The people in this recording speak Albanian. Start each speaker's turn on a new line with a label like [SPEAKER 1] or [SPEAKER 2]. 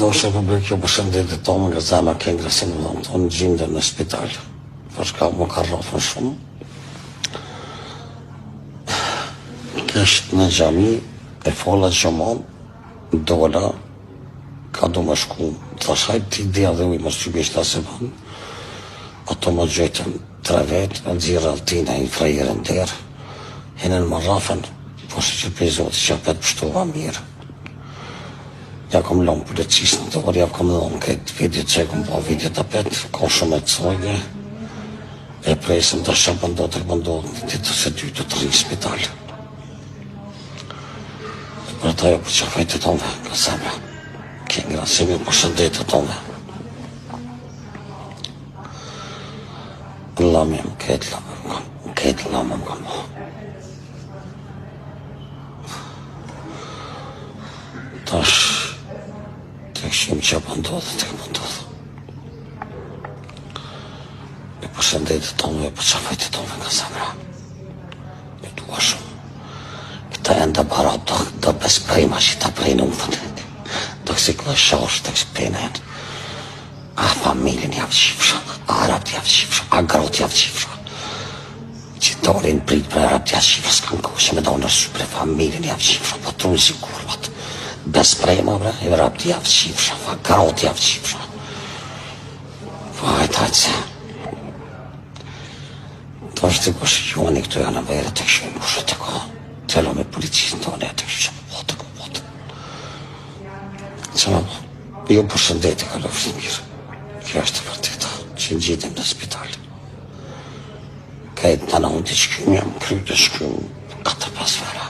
[SPEAKER 1] doshe publik ju përshëndetit tonë nga zama Kengrasin në dhëmë tonë gjindër në spital, përshka më ka rrafën shumë. Keshtë në gjami, e fola gjëmon, dola, ka do më shku, të thashaj ti dhja dhe ujë mështë që bishta se banë, ato më gjëjtën 3 vetë, në dzirë altina i frajerën derë, hinën më rrafën, po shë që për zotë që apet pështova mirë. Ja kom lonë policisë në dorë, ja kom lonë këtë videot që e kom po videot apet, ka shumë e të sojnë, e presëm të shë bëndot e bëndot në ditë se 2 të 3 spital. Për ta jo për që fajtë të tonë, ka seme, këngra, se mi për shëndetë të tonë. Në lamim, këtë lamim kam po. Tash, të këshim që pëndodhë, të këpëndodhë. E përshëndetit të tonë, e për qafajtit të tonë nga zemra. E dua shumë. Këta e nda barat do besprejma që ta prejnë unë fëtë. Do kësi këllë shash, të kësi prejnë e në. A familin javë qifësha, a arab javë qifësha, a grot javë qifësha. Që dorin prit për arab javë qifësha, s'kanë kështë me do nërsu për familin javë qifësha, po trunë si kurvat. Besprema, bre, e vrap të javë qifësha, fa garot javë qifësha. Fa hajtë se. To është të kështë që unë i këtu janë në vere të kështë në kështë të ka. Telo me policisën të unë e të kështë që më botë, më botë. Që më botë, jo përshëndeti ka lofështë mirë. Kjo është të vërteta, që në gjitim në spital. Ka e të në unë të shkym, jam kryt të shkym 4-5 vera.